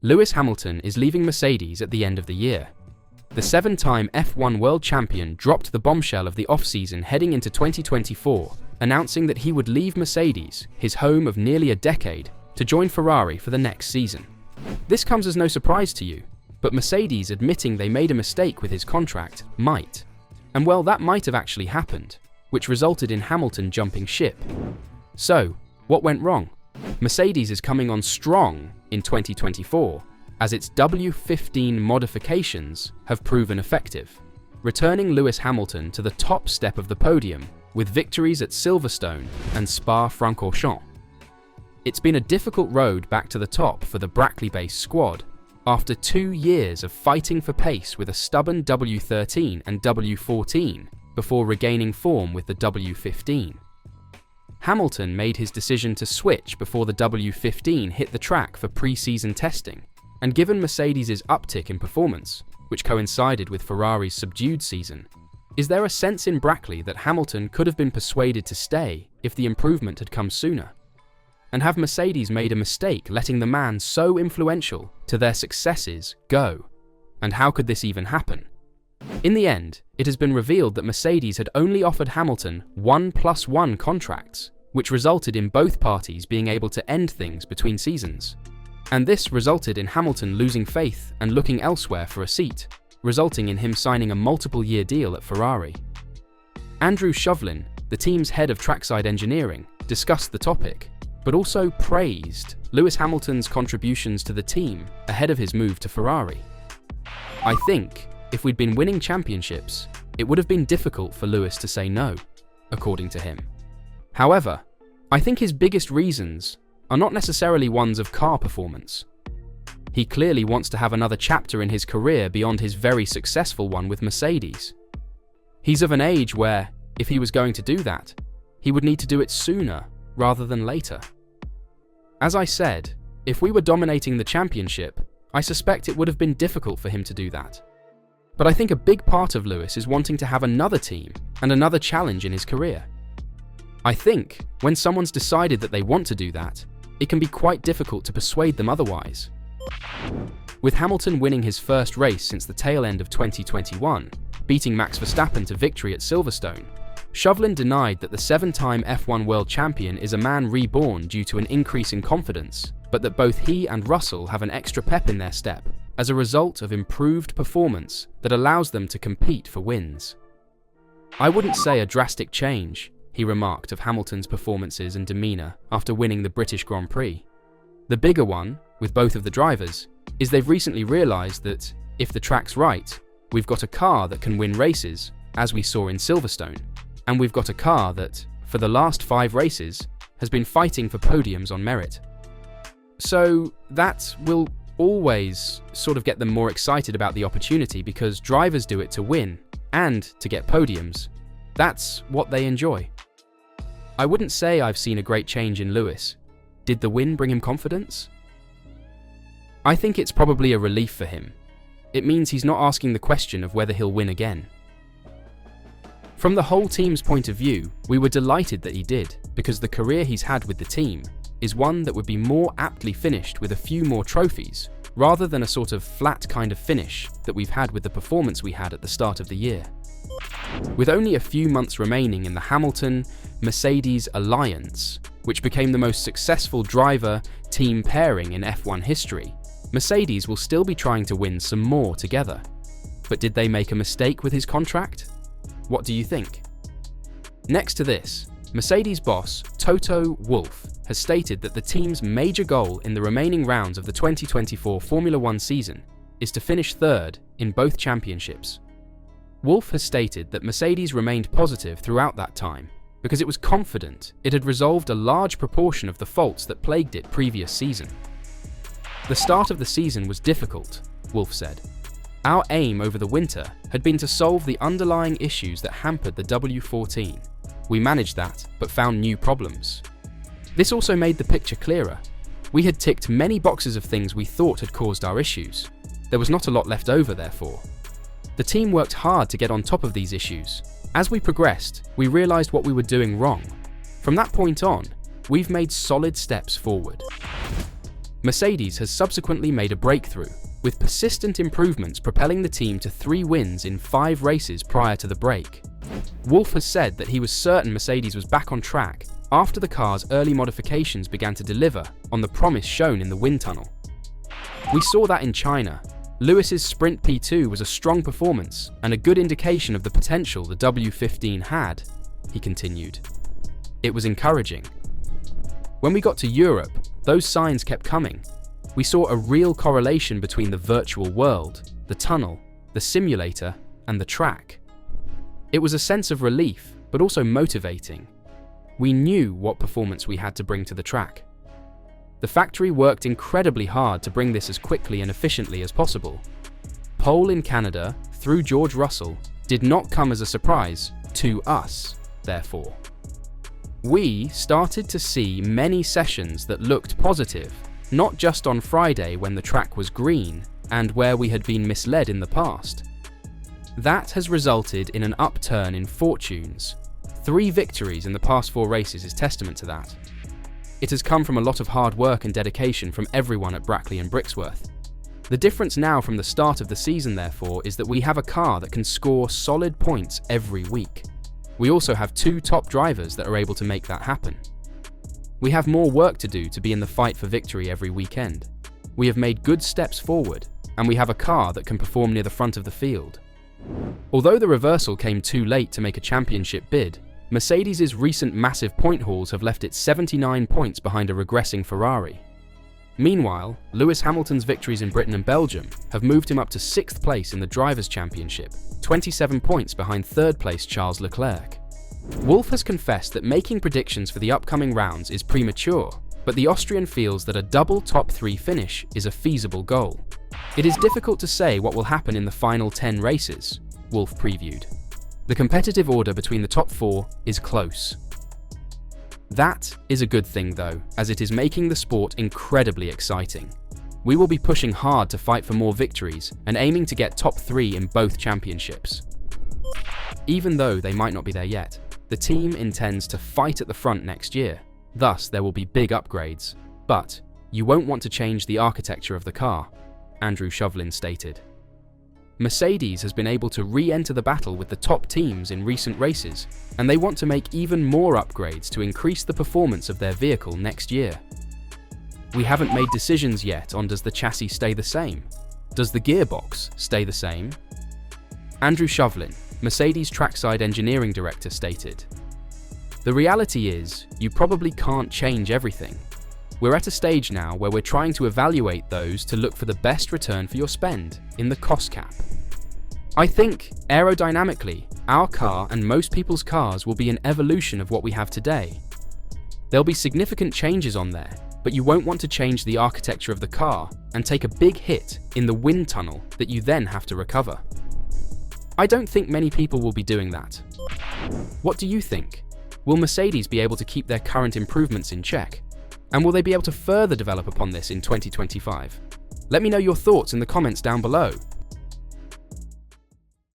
Lewis Hamilton is leaving Mercedes at the end of the year. The 7-time F1 world champion dropped the bombshell of the off-season heading into 2024, announcing that he would leave Mercedes, his home of nearly a decade, to join Ferrari for the next season. This comes as no surprise to you, but Mercedes admitting they made a mistake with his contract might. And well, that might have actually happened, which resulted in Hamilton jumping ship. So, what went wrong? Mercedes is coming on strong in 2024, as its W15 modifications have proven effective, returning Lewis Hamilton to the top step of the podium with victories at Silverstone and Spa-Francorchamps. It's been a difficult road back to the top for the Brackley-based squad after 2 years of fighting for pace with a stubborn W13 and W14 before regaining form with the W15. Hamilton made his decision to switch before the W15 hit the track for pre-season testing, and given Mercedes' uptick in performance, which coincided with Ferrari's subdued season, is there a sense in Brackley that Hamilton could have been persuaded to stay if the improvement had come sooner? And have Mercedes made a mistake letting the man so influential to their successes go? And how could this even happen? In the end, it has been revealed that Mercedes had only offered Hamilton 1+1 contracts, which resulted in both parties being able to end things between seasons. And this resulted in Hamilton losing faith and looking elsewhere for a seat, resulting in him signing a multiple-year deal at Ferrari. Andrew Shovlin, the team's head of trackside engineering, discussed the topic, but also praised Lewis Hamilton's contributions to the team ahead of his move to Ferrari. "I think, if we'd been winning championships, it would have been difficult for Lewis to say no," according to him. However, I think his biggest reasons are not necessarily ones of car performance. He clearly wants to have another chapter in his career beyond his very successful one with Mercedes. He's of an age where, if he was going to do that, he would need to do it sooner rather than later. As I said, if we were dominating the championship, I suspect it would have been difficult for him to do that. But I think a big part of Lewis is wanting to have another team and another challenge in his career. I think, when someone's decided that they want to do that, it can be quite difficult to persuade them otherwise. With Hamilton winning his first race since the tail end of 2021, beating Max Verstappen to victory at Silverstone, Shovlin denied that the 7-time F1 world champion is a man reborn due to an increase in confidence, but that both he and Russell have an extra pep in their step as a result of improved performance that allows them to compete for wins. "I wouldn't say a drastic change," he remarked of Hamilton's performances and demeanour after winning the British Grand Prix. "The bigger one, with both of the drivers, is they've recently realised that, if the track's right, we've got a car that can win races, as we saw in Silverstone, and we've got a car that, for the last 5 races, has been fighting for podiums on merit. So that will always sort of get them more excited about the opportunity because drivers do it to win and to get podiums. That's what they enjoy." I wouldn't say I've seen a great change in Lewis. Did the win bring him confidence? I think it's probably a relief for him. It means he's not asking the question of whether he'll win again. From the whole team's point of view, we were delighted that he did, because the career he's had with the team is one that would be more aptly finished with a few more trophies, rather than a sort of flat kind of finish that we've had with the performance we had at the start of the year. With only a few months remaining in the Hamilton-Mercedes alliance, which became the most successful driver-team pairing in F1 history, Mercedes will still be trying to win some more together. But did they make a mistake with his contract? What do you think? Next to this, Mercedes boss Toto Wolff has stated that the team's major goal in the remaining rounds of the 2024 Formula One season is to finish third in both championships. Wolff has stated that Mercedes remained positive throughout that time because it was confident it had resolved a large proportion of the faults that plagued it previous season. "The start of the season was difficult," Wolff said. "Our aim over the winter had been to solve the underlying issues that hampered the W14. We managed that, but found new problems. This also made the picture clearer. We had ticked many boxes of things we thought had caused our issues. There was not a lot left over, therefore. The team worked hard to get on top of these issues. As we progressed, we realised what we were doing wrong. From that point on, we've made solid steps forward." Mercedes has subsequently made a breakthrough, with persistent improvements propelling the team to 3 wins in 5 races prior to the break. Wolff has said that he was certain Mercedes was back on track after the car's early modifications began to deliver on the promise shown in the wind tunnel. We saw that in China. Lewis's Sprint P2 was a strong performance and a good indication of the potential the W15 had, he continued. It was encouraging. When we got to Europe, those signs kept coming. We saw a real correlation between the virtual world, the tunnel, the simulator, and the track. It was a sense of relief, but also motivating. We knew what performance we had to bring to the track. The factory worked incredibly hard to bring this as quickly and efficiently as possible. Pole in Canada, through George Russell, did not come as a surprise to us, therefore. We started to see many sessions that looked positive, not just on Friday when the track was green and where we had been misled in the past. That has resulted in an upturn in fortunes. 3 victories in the past 4 races is testament to that. It has come from a lot of hard work and dedication from everyone at Brackley and Brixworth. The difference now from the start of the season, therefore, is that we have a car that can score solid points every week. We also have 2 top drivers that are able to make that happen. We have more work to do to be in the fight for victory every weekend. We have made good steps forward, and we have a car that can perform near the front of the field. Although the reversal came too late to make a championship bid, Mercedes' recent massive point hauls have left it 79 points behind a regressing Ferrari. Meanwhile, Lewis Hamilton's victories in Britain and Belgium have moved him up to 6th place in the Drivers' Championship, 27 points behind 3rd place Charles Leclerc. Wolff has confessed that making predictions for the upcoming rounds is premature, but the Austrian feels that a double top 3 finish is a feasible goal. It is difficult to say what will happen in the final 10 races, Wolff previewed. The competitive order between the top 4 is close. That is a good thing though, as it is making the sport incredibly exciting. We will be pushing hard to fight for more victories and aiming to get top 3 in both championships. Even though they might not be there yet, the team intends to fight at the front next year, thus there will be big upgrades. But you won't want to change the architecture of the car, Andrew Shovlin stated. Mercedes has been able to re-enter the battle with the top teams in recent races, and they want to make even more upgrades to increase the performance of their vehicle next year. We haven't made decisions yet on does the chassis stay the same? Does the gearbox stay the same? Andrew Shovlin, Mercedes Trackside Engineering Director, stated, "The reality is, you probably can't change everything. We're at a stage now where we're trying to evaluate those to look for the best return for your spend in the cost cap. I think, aerodynamically, our car and most people's cars will be an evolution of what we have today. There'll be significant changes on there, but you won't want to change the architecture of the car and take a big hit in the wind tunnel that you then have to recover. I don't think many people will be doing that. What do you think? Will Mercedes be able to keep their current improvements in check? And will they be able to further develop upon this in 2025? Let me know your thoughts in the comments down below.